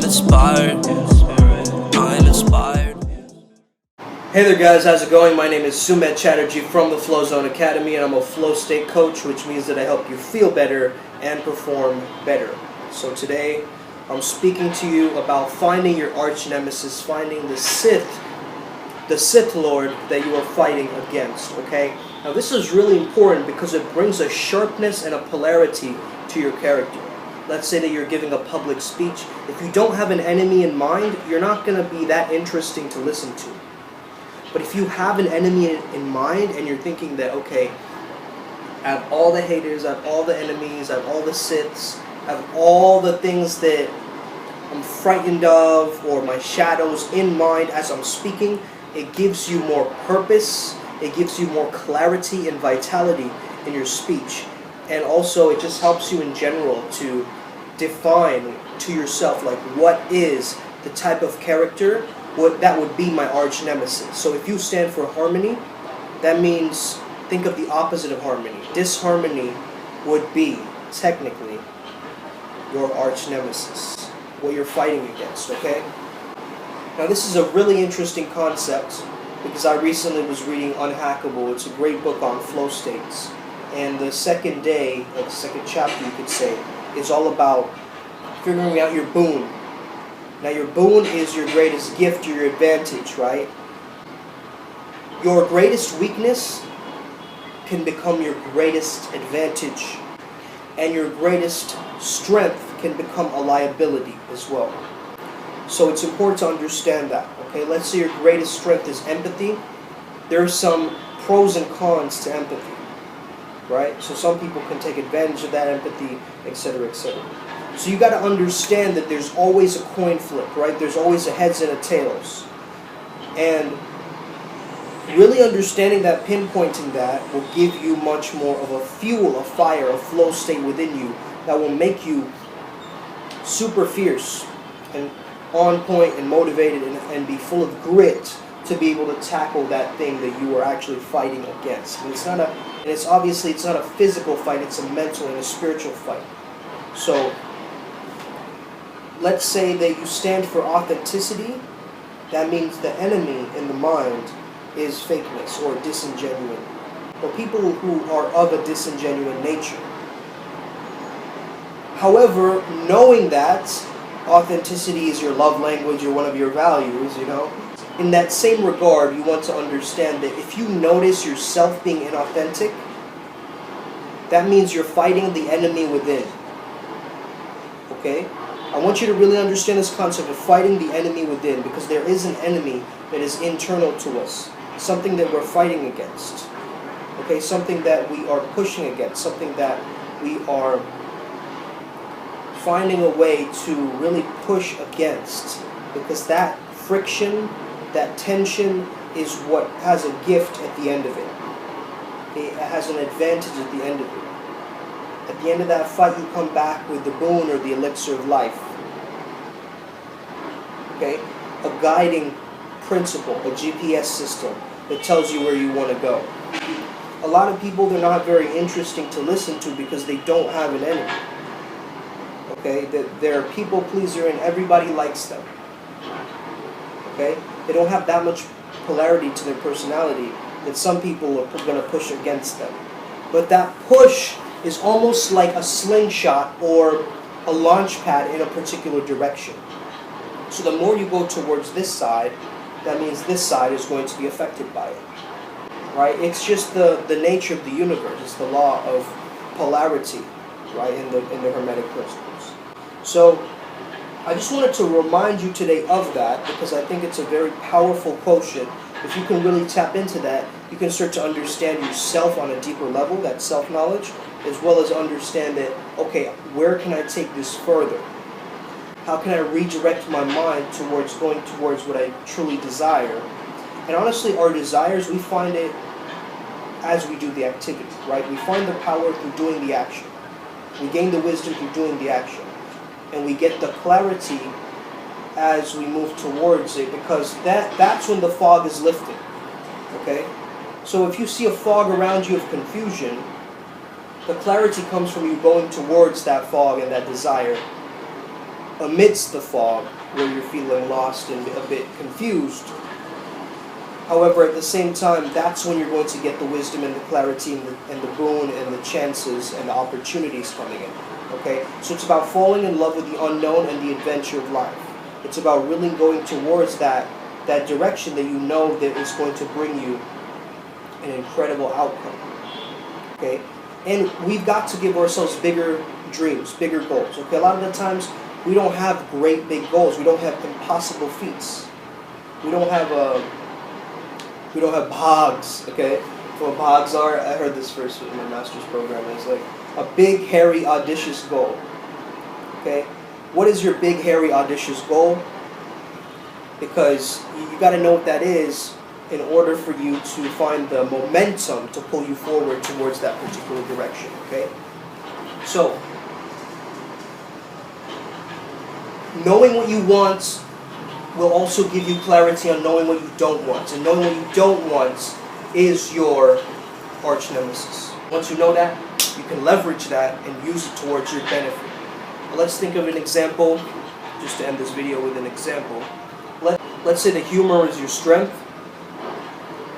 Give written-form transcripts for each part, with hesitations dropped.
inspired. I'm inspired. Hey there guys, how's it going? My name is Sumit Chatterjee from the Flow Zone Academy, and I'm a flow state coach, which means that I help you feel better and perform better. So today I'm speaking to you about finding your arch nemesis, finding the Sith Lord that you are fighting against, okay? Now this is really important because it brings a sharpness and a polarity to your character. Let's say that you're giving a public speech. If you don't have an enemy in mind, you're not going to be that interesting to listen to. But if you have an enemy in mind and you're thinking that, okay, I have all the haters, I have all the enemies, I have all the Siths, I have all the things that I'm frightened of or my shadows in mind as I'm speaking, it gives you more purpose, it gives you more clarity and vitality in your speech. And also it just helps you in general to define to yourself like what is the type of character that would be my arch nemesis. So if you stand for harmony, that means think of the opposite of harmony. Disharmony would be technically your arch nemesis, what you're fighting against, okay? Now this is a really interesting concept because I recently was reading Unhackable. It's a great book on flow states. And the second day, or the second chapter you could say, is all about figuring out your boon. Now your boon is your greatest gift, your advantage, right? Your greatest weakness can become your greatest advantage. And your greatest strength can become a liability as well. So it's important to understand that, okay? Let's say your greatest strength is empathy. There are some pros and cons to empathy, right? So some people can take advantage of that empathy, etc., etc. So you got to understand that there's always a coin flip, right? There's always a heads and a tails. And really understanding that, pinpointing that, will give you much more of a fuel, a fire, a flow state within you that will make you super fierce and on point and motivated and be full of grit to be able to tackle that thing that you are actually fighting against. And it's obviously not a physical fight, it's a mental and a spiritual fight. So let's say that you stand for authenticity. That means the enemy in the mind is fakeness or disingenuine, or people who are of a disingenuine nature. However, knowing that authenticity is your love language or one of your values, in that same regard, you want to understand that if you notice yourself being inauthentic, that means you're fighting the enemy within. Okay? I want you to really understand this concept of fighting the enemy within, because there is an enemy that is internal to us, something that we're fighting against. Okay? Something that we are pushing against, something that we are finding a way to really push against, because that friction, that tension is what has a gift at the end of it. It has an advantage at the end of it. At the end of that fight, you come back with the boon or the elixir of life. Okay? A guiding principle, a GPS system that tells you where you want to go. A lot of people, they're not very interesting to listen to because they don't have an enemy. Okay? They're a people pleaser and everybody likes them. Okay? They don't have that much polarity to their personality that some people are going to push against them. But that push is almost like a slingshot or a launch pad in a particular direction. So the more you go towards this side, that means this side is going to be affected by it. Right? It's just the nature of the universe. It's the law of polarity, right, in the Hermetic principles. So I just wanted to remind you today of that because I think it's a very powerful quotient. If you can really tap into that, you can start to understand yourself on a deeper level, that self-knowledge, as well as understand that, okay, where can I take this further? How can I redirect my mind towards going towards what I truly desire? And honestly, our desires, we find it as we do the activity, right? We find the power through doing the action. We gain the wisdom through doing the action. And we get the clarity as we move towards it, because that's when the fog is lifted. Okay? So if you see a fog around you of confusion, the clarity comes from you going towards that fog and that desire. amidst the fog where you're feeling lost and a bit confused. However, at the same time, that's when you're going to get the wisdom and the clarity and the boon and the chances and the opportunities coming in. Okay? So it's about falling in love with the unknown and the adventure of life. It's about really going towards that direction that you know that is going to bring you an incredible outcome. Okay? And we've got to give ourselves bigger dreams, bigger goals. Okay? A lot of the times, we don't have great big goals. We don't have impossible feats. We don't have bhogs, okay? What bhogs are, I heard this first in my master's program, it's like a big, hairy, audacious goal, okay? What is your big, hairy, audacious goal? Because you got to know what that is in order for you to find the momentum to pull you forward towards that particular direction, okay? So, knowing what you want will also give you clarity on knowing what you don't want. And knowing what you don't want is your archnemesis. Once you know that, you can leverage that and use it towards your benefit. Let's think of an example, just to end this video with an example. Let's say that humor is your strength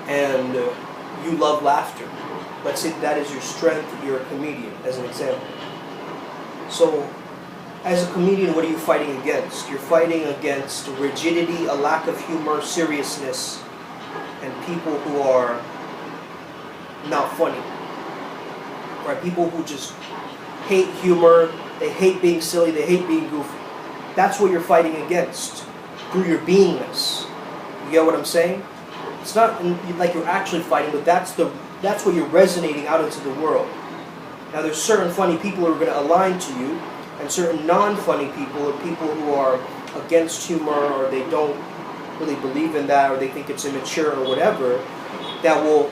and you love laughter. Let's say that is your strength, you're a comedian, as an example. So, as a comedian, what are you fighting against? You're fighting against rigidity, a lack of humor, seriousness, and people who are not funny. Right? People who just hate humor, they hate being silly, they hate being goofy. That's what you're fighting against through your beingness. You get what I'm saying? It's not like you're actually fighting, but that's what you're resonating out into the world. Now, there's certain funny people who are going to align to you, and certain non-funny people, or people who are against humor, or they don't really believe in that, or they think it's immature or whatever, that will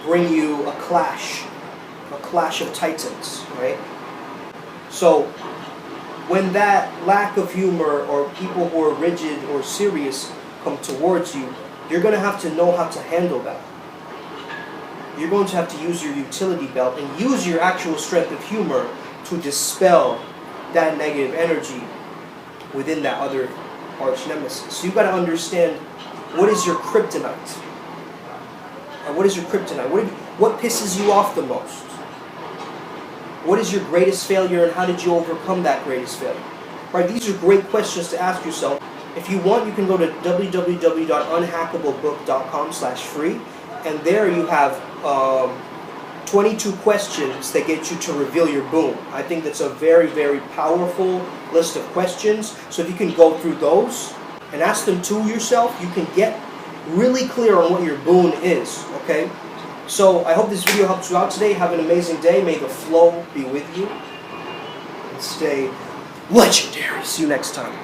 bring you a clash of titans, right? So, when that lack of humor or people who are rigid or serious come towards you, you're going to have to know how to handle that. You're going to have to use your utility belt and use your actual strength of humor to dispel that negative energy within that other arch nemesis. So you've got to understand, what is your kryptonite? And what is your kryptonite? What pisses you off the most? What is your greatest failure, and how did you overcome that greatest failure? Right? These are great questions to ask yourself. If you want, you can go to www.unhackablebook.com/free, and there you have 22 questions that get you to reveal your boon. I think that's a very, very powerful list of questions. So if you can go through those and ask them to yourself, you can get really clear on what your boon is, okay? So I hope this video helped you out today. Have an amazing day. May the flow be with you. And stay legendary. See you next time.